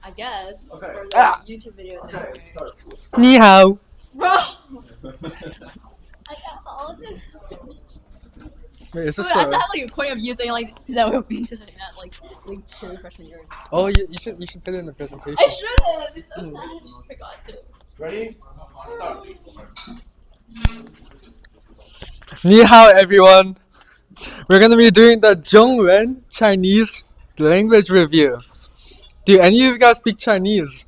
I guess. Okay. For the YouTube video thing. Okay, start. 你好 Bro! I got policy. Wait, is this I still a... have like a point of using like that would be something that like 2 freshman years. Oh, you should put it in the presentation. I should have. It's so sad. I forgot to. Ready? Start. 你好 everyone. We're gonna be doing the Zhongwen Chinese language review. Do any of you guys speak Chinese?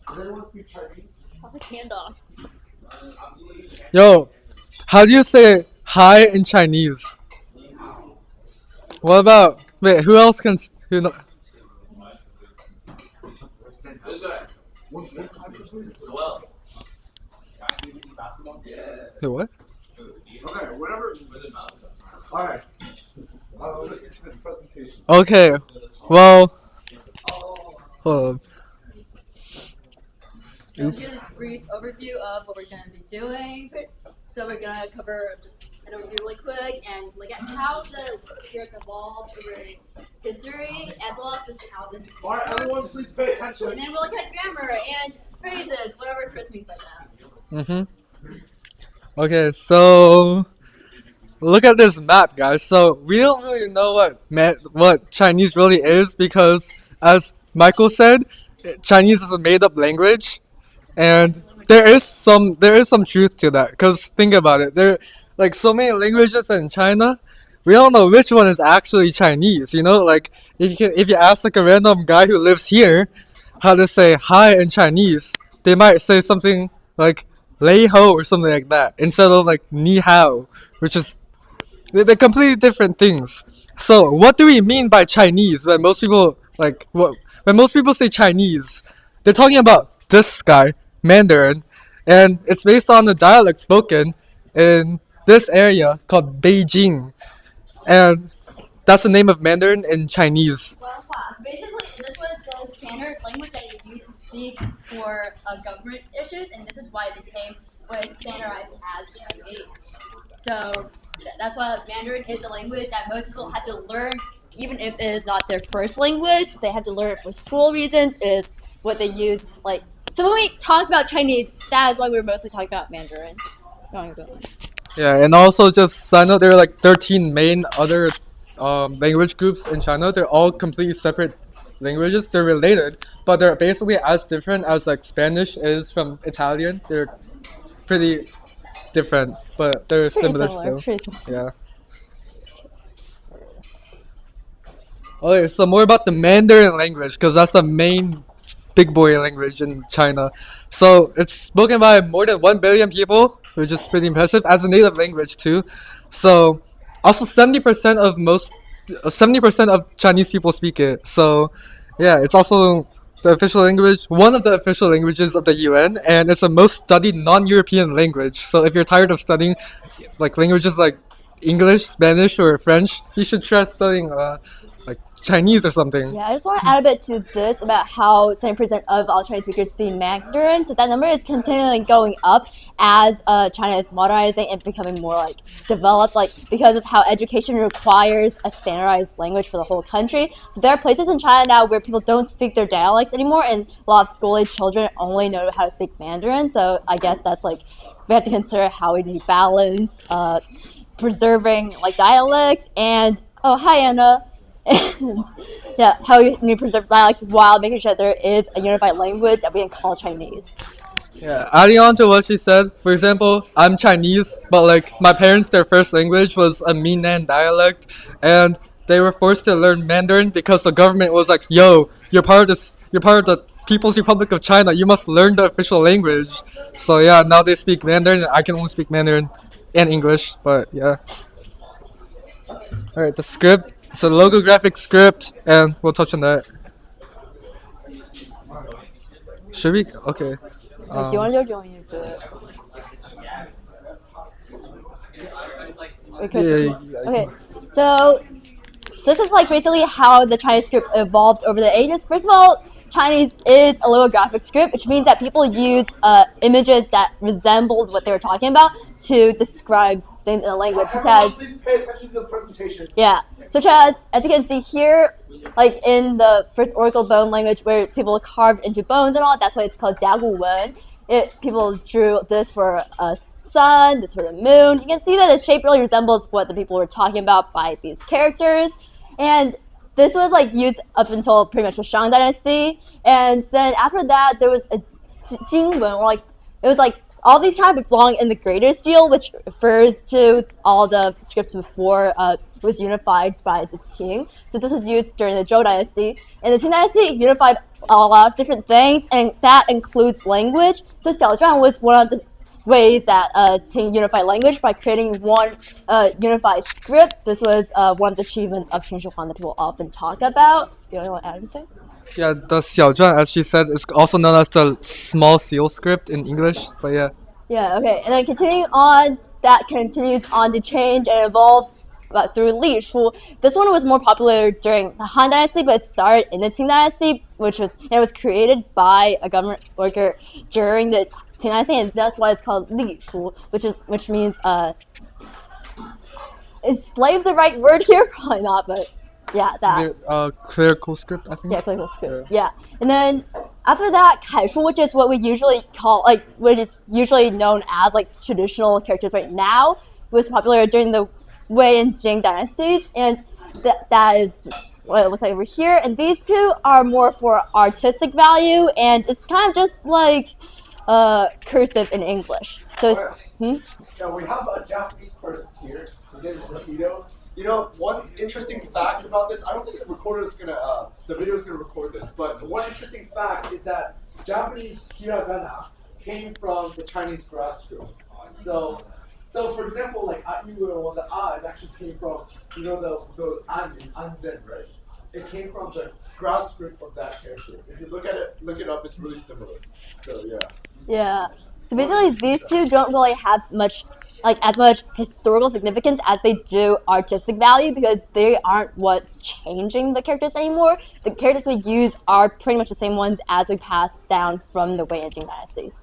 Does anyone speak Chinese? Pop his hand off. Yo, how do you say hi in Chinese? What about... Wait, who else can... Who know? Wait, what? Okay, whatever. Alright. Listen to this presentation. Okay, well... Hold on. So Oops. do a brief overview of what we're going to be doing. So we're going to cover just an overview really quick and look at how the script evolved over history, as well as just how this Alright, everyone, please pay attention. And then we'll look at grammar and phrases, whatever Chris means by that. Mm-hmm. Okay, so... Look at this map, guys. So, we don't really know what Chinese really is because, as Michael said, Chinese is a made-up language. And there is some truth to that, because think about it, there like so many languages in China, we don't know which one is actually Chinese, you know, like if you ask like a random guy who lives here how to say hi in Chinese, they might say something like lei ho or something like that instead of like ni hao, which is they're completely different things. So what do we mean by Chinese when most people when most people say Chinese, they're talking about this guy, Mandarin, and it's based on the dialect spoken in this area called Beijing, and that's the name of Mandarin in Chinese. Well, class. Basically, this was the standard language that you used to speak for government issues, and this is why it became what is standardized as Chinese. So that's why Mandarin is the language that most people have to learn, even if it is not their first language. They have to learn it for school reasons. It is what they use, like. So when we talk about Chinese, that is why we're mostly talking about Mandarin. Yeah, and also just side note, there are like 13 main other language groups in China. They're all completely separate languages. They're related, but they're basically as different as like Spanish is from Italian. They're pretty different, but they're similar still. Yeah. Okay, so more about the Mandarin language, because that's the main big boy language in China. So it's spoken by more than 1 billion people, which is pretty impressive as a native language too. So also 70% of Chinese people speak it. So yeah, it's also the official language, one of the official languages of the UN, and it's the most studied non-European language. So if you're tired of studying like languages like English, Spanish, or French, you should try studying like Chinese or something. Yeah, I just want to add a bit to this about how 70% of all Chinese speakers speak Mandarin. So that number is continually going up as China is modernizing and becoming more like developed, like because of how education requires a standardized language for the whole country. So there are places in China now where people don't speak their dialects anymore, and a lot of school-age children only know how to speak Mandarin. So I guess that's like we have to consider how we need to balance preserving like dialects and hi Anna. And yeah, how you need to preserve dialects while making sure that there is a unified language that we can call Chinese. Yeah, adding on to what she said, for example, I'm Chinese, but like my parents, their first language was a Minnan dialect, and they were forced to learn Mandarin because the government was like, "Yo, you're part of the People's Republic of China. You must learn the official language." So yeah, now they speak Mandarin. I can only speak Mandarin and English, but yeah. All right, the script. It's a logographic script, and we'll touch on that. Should we? Okay. Do you want to do it or do you want me to do it? Okay, so this is like basically how the Chinese script evolved over the ages. First of all, Chinese is a logographic script, which means that people use images that resembled what they were talking about to describe things in a language, such Everyone, as please pay attention to the presentation. yeah, such as you can see here, like in the first oracle bone language where people carved into bones and all. That's why it's called 甲骨文. People drew this for a sun, this for the moon. You can see that the shape really resembles what the people were talking about by these characters. And this was like used up until pretty much the Shang Dynasty. And then after that, there was a Jingwen, or like it was like all these kind of belong in the greater seal, which refers to all the scripts before it was unified by the Qing. So this was used during the Zhou Dynasty. And the Qing Dynasty unified a lot of different things, and that includes language. So Xiaozhuan was one of the ways that Qing unified language by creating one unified script. This was one of the achievements of Qing Shi Huang that people often talk about. Do you want to add anything? Yeah, the Xiaozhuan, as she said, is also known as the small seal script in English. But yeah. Yeah, okay. And then continuing on, that continues on to change and evolve through Li Shu. This one was more popular during the Han Dynasty, but it started in the Qing Dynasty, it was created by a government worker during the Qing Dynasty, and that's why it's called Li Shu, which means is slave the right word here? Probably not, but yeah, that. Clerical script, I think. Yeah, clerical script. Yeah. And then after that, Kaishu, which is what we usually call, like, which is usually known as, like, traditional characters right now, was popular during the Wei and Jing dynasties, and that is just what it looks like over here. And these two are more for artistic value, and it's kind of just like cursive in English. So it's, Now we have a Japanese person here. His name is Rakido. You know, one interesting fact about this, I don't think the video is gonna record this, but one interesting fact is that Japanese hiragana came from the Chinese graph script. So for example, like Aiwu, the A, it actually came from, you know, those an in anzen, right? It came from the graph script of that character. If you look it up, it's really similar. So yeah. Yeah. So basically, these two don't really have as much historical significance as they do artistic value, because they aren't what's changing the characters anymore. The characters we use are pretty much the same ones as we passed down from the Wei and Jing dynasties.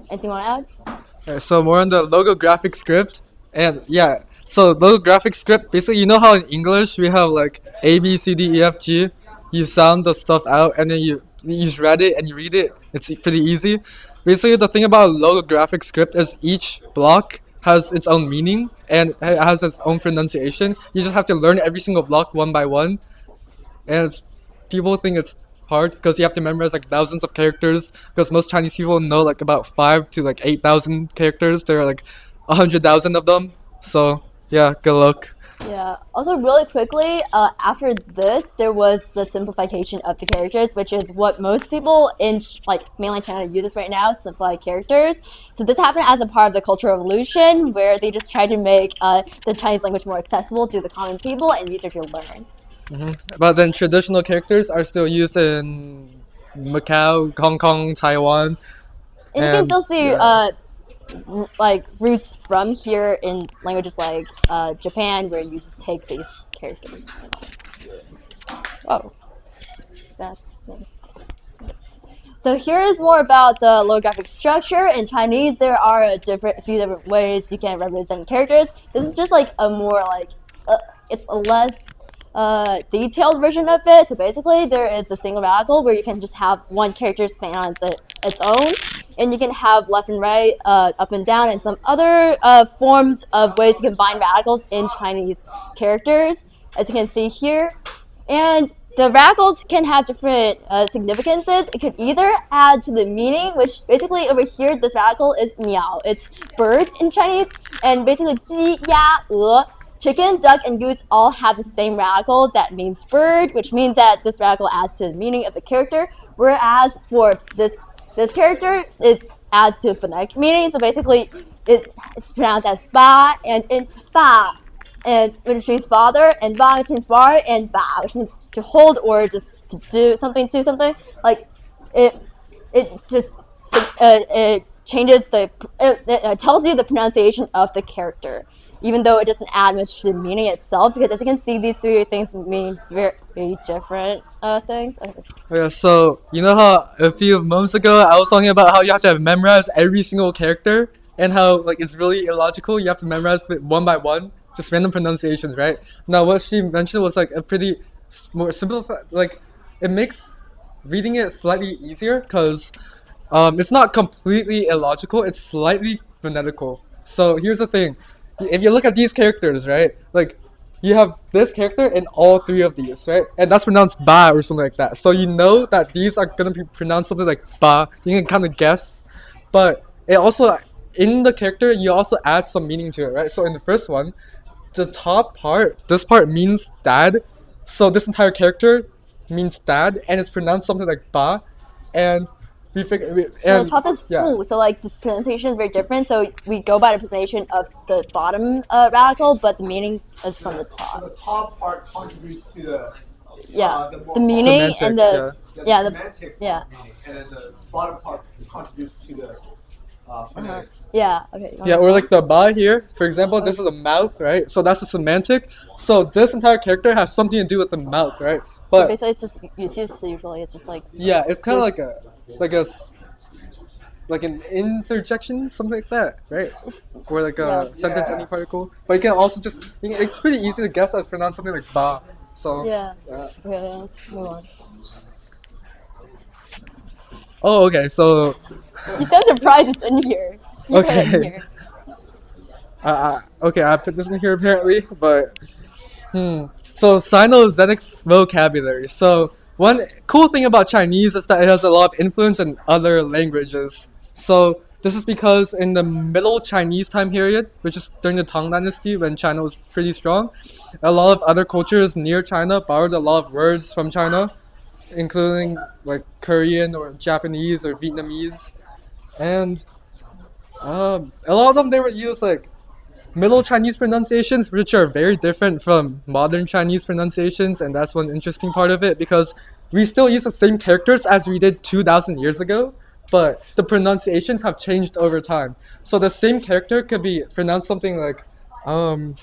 Anything you want to add? Okay, so more on the logographic script, and yeah, so logographic script, basically, you know how in English we have like A, B, C, D, E, F, G, you sound the stuff out and then you just read it and you read it, it's pretty easy. Basically, the thing about logographic script is each block has its own meaning and it has its own pronunciation. You just have to learn every single block one by one, and people think it's hard because you have to memorize like thousands of characters, because most Chinese people know like about 5 to like 8,000 characters. There are like 100,000 of them, so yeah, good luck. Yeah. Also, really quickly, after this, there was the simplification of the characters, which is what most people in mainland China uses right now, simplified characters. So this happened as a part of the Cultural Revolution, where they just tried to make the Chinese language more accessible to the common people and easier to learn. But then traditional characters are still used in Macau, Hong Kong, Taiwan. And you can still see roots from here in languages like Japan, where you just take these characters. Oh. So here is more about the logographic structure. In Chinese, there are a few different ways you can represent characters. This is just like a more it's a less detailed version of it. So basically, there is the single radical where you can just have one character stand on its own, and you can have left and right, up and down, and some other forms of ways to combine radicals in Chinese characters, as you can see here. And the radicals can have different significances. It could either add to the meaning, which basically over here, this radical is miao. It's bird in Chinese, and basically ji, ya, chicken, duck, and goose all have the same radical that means bird, which means that this radical adds to the meaning of the character. Whereas for this character, it adds to the phonetic meaning. So basically, it's pronounced as ba, and in ba, and which means father, and ba, which means bar, and ba, which means to hold or just to do something to something. Like it changes it tells you the pronunciation of the character, even though it doesn't add much to the meaning itself, because as you can see, these three things mean very, very different things. Yeah, so you know how a few months ago I was talking about how you have to memorize every single character, and how like it's really illogical. You have to memorize it one by one, just random pronunciations, right? Now, what she mentioned was like a pretty more simplified. Like, it makes reading it slightly easier because it's not completely illogical. It's slightly phonetical. So here's the thing: if you look at these characters, right, like you have this character in all three of these, right, and that's pronounced ba or something like that. So you know that these are gonna be pronounced something like ba. You can kind of guess, but it also in the character you also add some meaning to it, right? So in the first one, the top part, this part means dad. So this entire character means dad, and it's pronounced something like ba, and we figure So and the top is yeah. fu, so like the pronunciation is very different. So we go by the pronunciation of the bottom radical, but the meaning is from the So top. the top part contributes to the Yeah, more the meaning Semantic, and the yeah, the semantic yeah. meaning, and then the bottom part contributes to the phonetic. Yeah. Okay. Yeah, or like the ba here, for example, this is a mouth, right? So that's a semantic. So this entire character has something to do with the mouth, right? So But basically, it's just usually it's just like yeah, it's kind of Just- like a like an interjection, something like that, right? Or like a Yeah. sentence Yeah. ending particle. But you can also just it's pretty easy to guess as pronounce something like ba. So yeah. Okay, let's move on. oh, okay. So You sound surprised it's in here. You put it in Okay. here. okay, I put this in here apparently, but So Sino-Zenic vocabulary. So one cool thing about Chinese is that it has a lot of influence in other languages. So this is because in the Middle Chinese time period, which is during the Tang Dynasty when China was pretty strong, a lot of other cultures near China borrowed a lot of words from China, including like Korean or Japanese or Vietnamese, and a lot of them they would use like Middle Chinese pronunciations, which are very different from modern Chinese pronunciations, and that's one interesting part of it because we still use the same characters as we did 2,000 years ago, but the pronunciations have changed over time. So the same character could be pronounced something like,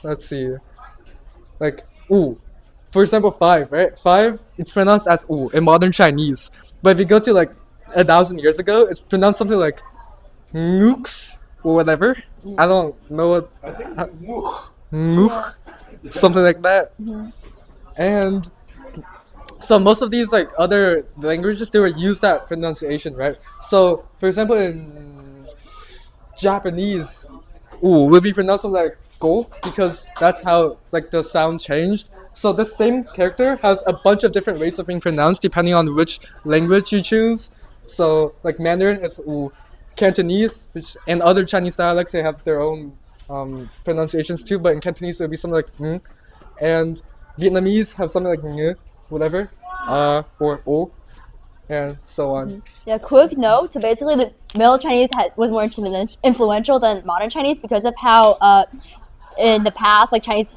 let's see, like "u." For example, five, right? Five, it's pronounced as "u" in modern Chinese, but if you go to like 1,000 years ago, it's pronounced something like "ngooks" or whatever. I don't know what I think "much." Mook, something like that. And so most of these like other languages they would use that pronunciation, right? So for example in Japanese, ooh would be pronounced something like go because that's how like the sound changed. So the same character has a bunch of different ways of being pronounced depending on which language you choose. So like Mandarin is ooh, Cantonese, which and other Chinese dialects they have their own pronunciations too, but in Cantonese it would be something like and Vietnamese have something like whatever, or o, and so on. Yeah, quick note. So basically, the Middle Chinese was more influential than modern Chinese because of how in the past, like Chinese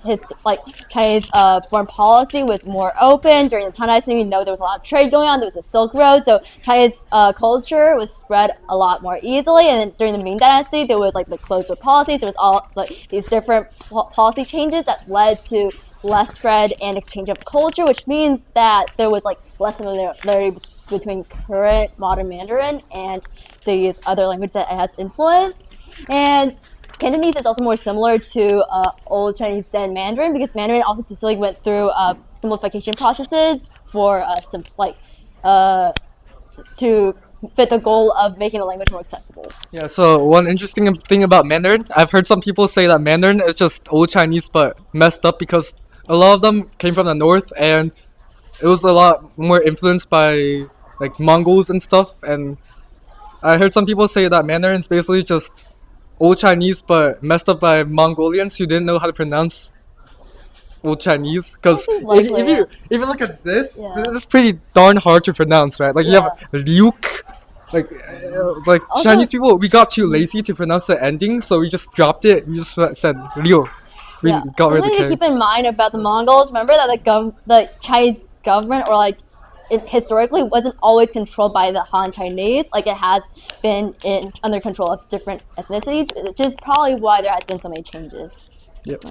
foreign policy was more open during the Tang Dynasty. We know there was a lot of trade going on. There was a Silk Road, so Chinese culture was spread a lot more easily. And then during the Ming Dynasty, there was like the closed-door policies. There was all like these different policy changes that led to less spread and exchange of culture, which means that there was like less similarity between current modern Mandarin and these other languages that it has influence. And Cantonese is also more similar to Old Chinese than Mandarin because Mandarin also specifically went through simplification processes for to fit the goal of making the language more accessible. Yeah. So one interesting thing about Mandarin, I've heard some people say that Mandarin is just Old Chinese but messed up because a lot of them came from the north and it was a lot more influenced by like Mongols and stuff. And I heard some people say that Mandarin is basically just Old Chinese but messed up by Mongolians who didn't know how to pronounce Old Chinese. Because Likely, yeah. if you look at this, Yeah. this is pretty darn hard to pronounce, right? Like you have Liuk, like Also- Chinese people, we got too lazy to pronounce the ending, so we just dropped it. We just said Liu. We Yeah. got rid of Something the to K. keep in mind about the Mongols. Remember that the Chinese government, or like it historically wasn't always controlled by the Han Chinese. Like it has been under control of different ethnicities, which is probably why there has been so many changes. Yep.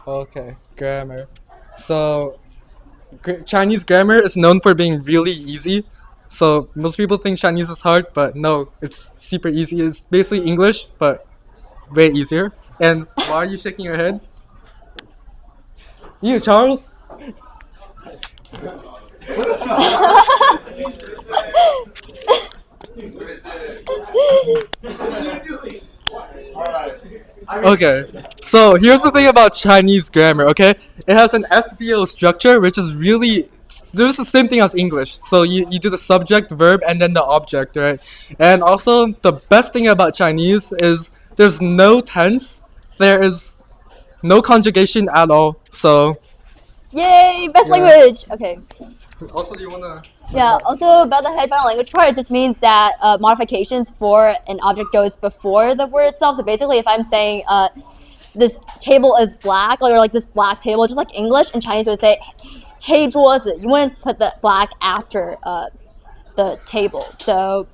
Okay, grammar. So, Chinese grammar is known for being really easy. So most people think Chinese is hard, but no, it's super easy. It's basically English, but way easier. And why are you shaking your head? You, Charles? Alright. Okay, so here's the thing about Chinese grammar, okay? It has an SVO structure, which is really. This is the same thing as English. So you do the subject, verb, and then the object, right? And also, the best thing about Chinese is there's no tense, there is no conjugation at all. So, Yay, best Yeah. language. Okay. also, do you wanna. Yeah. Also about the head final language part, it just means that modifications for an object goes before the word itself. So basically, if I'm saying this table is black, or like this black table, just like English, in Chinese would say 黑桌子. You wouldn't put the black after the table. So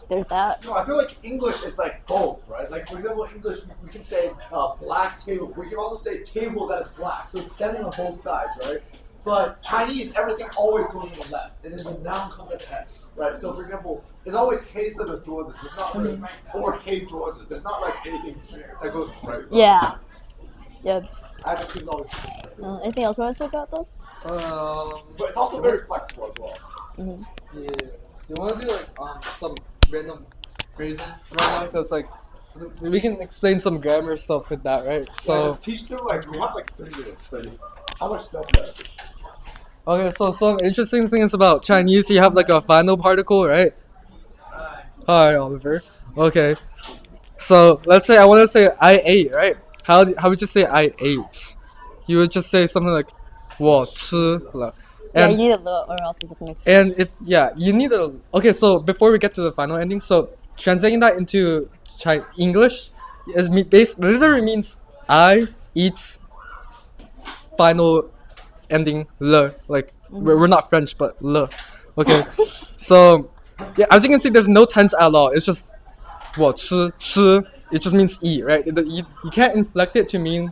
there's that. No, I feel like English is like both, right? Like for example, English we can say black table. We can also say table that is black. So it's standing on both sides, right? But Chinese, everything always goes on the left, and then the noun comes at the end, right? So for example, it's always 黑色的桌子. It's not like or 黑桌子. There's not like anything that goes right. Yeah. Yep. Adjectives always. Anything else you want to say about this? But it's also very flexible as well. Yeah. Do you want to do like some random phrases right now? Because like we can explain some grammar stuff with that, right? Yeah, So just teach them like we have like 3 minutes. So how much stuff left? okay, so some interesting things about Chinese. You have like a final particle, right? Hi, Oliver. Okay, so let's say I want to say I ate, right? How would you say I ate? You would just say something like 我吃了. Yeah, And you need a little, or else it doesn't make And sense. if you need a okay. So before we get to the final ending, so translating that into English is literally means I eat final ending le. Like we're not French, but le. Okay, so yeah, as you can see, there's no tense at all. It's just 我吃. It just means eat, right? You can't inflect it to mean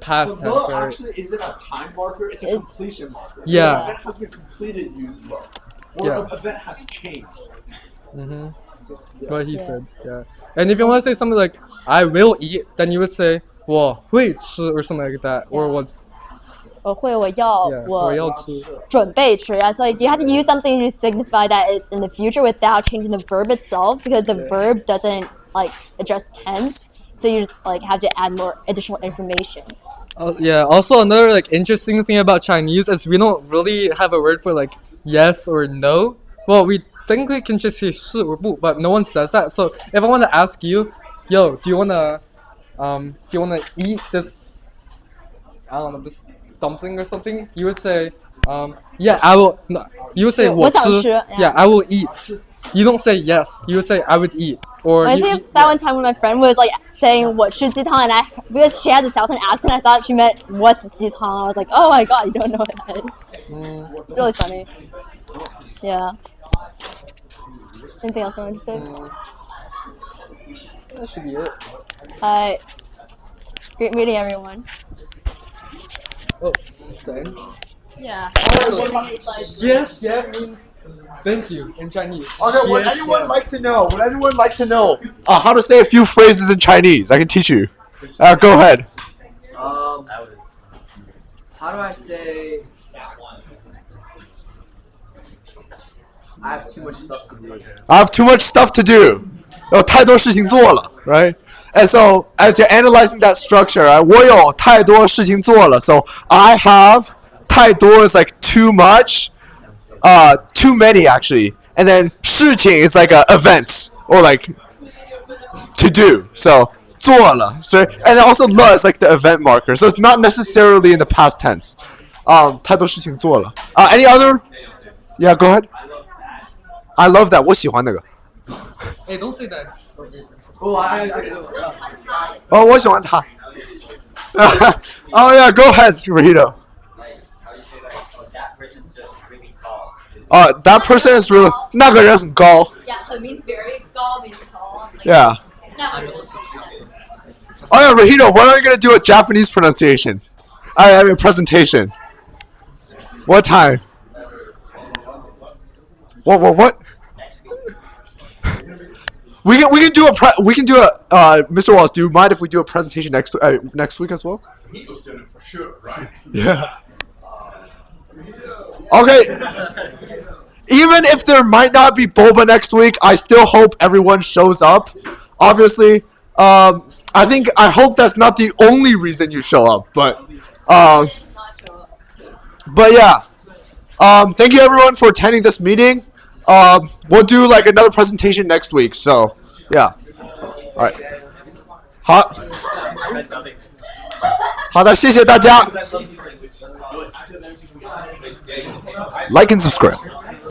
past But tense, the right? actually isn't a time marker, it's a It's- completion marker. Yeah. If an event has been completed, use the. Or Yeah. an event has changed. Mm-hmm. So, yeah. What he Yeah. said, yeah. And if you want to say something like "I will eat," then you would say "我会吃" or something like that, or "我我会，我要， yeah 我我要吃." 准备吃. Yeah, so like you have to use something to signify that it's in the future without changing the verb itself, because the verb doesn't like address tense. So you just like have to add more additional information. Yeah. Also, another like interesting thing about Chinese is we don't really have a word for like yes or no. Well, we technically can just say 是 or 不, but no one says that. So if I want to ask you, yo, do you wanna eat this? I don't know, this dumpling or something? You would say, yeah, I will. No, you would say 我吃. 我想吃, yeah. Yeah, I will eat. You don't say yes. You would say I would eat. Or I you- see that one time when my friend was like saying 我吃鸡汤, and because she has a southern accent, I thought she meant what's 鸡汤. I was like, oh my god, you don't know what that is. It's really funny. Yeah. Anything else I wanted to say? that should be it. Hi. Great meeting everyone. Oh, staying. Yeah. Yes, yeah means thank you in Chinese. Okay, would Yes, anyone yeah. like to know? Would anyone like to know how to say a few phrases in Chinese? I can teach you. Go ahead. How do I say? I have too much stuff to do. I have too much stuff to do. 有太多事情做了, right? And so, as you're analyzing that structure, right, 我有太多事情做了. So, I have 太多 is like too much, too many actually. And then 事情 is like a event or like to do. So, 做了. So, and also 了 is like the event marker. So it's not necessarily in the past tense. 太多事情做了. Any other? Yeah, go ahead. I love that. 我喜欢那个. Hey, don't say that. Oh, I can do it. 我喜欢他. Oh yeah, go ahead, Rahito. Like, how you say like, oh, that person's just really tall. That person is really 那个人很高. Yeah, it means very tall, means tall. Like, Yeah. not really something Oh yeah, Rahito, when are you gonna do a Japanese pronunciation? I mean presentation. What time? What? next week. We can do Mr. Wallace, do you mind if we do a presentation next week as well? He was doing it for sure, right? Yeah. Okay. Even if there might not be boba next week, I still hope everyone shows up. Obviously, I hope that's not the only reason you show up, but yeah. Thank you everyone for attending this meeting. We'll do like another presentation next week. So, yeah. All right. 好的，谢谢大家。Like and subscribe.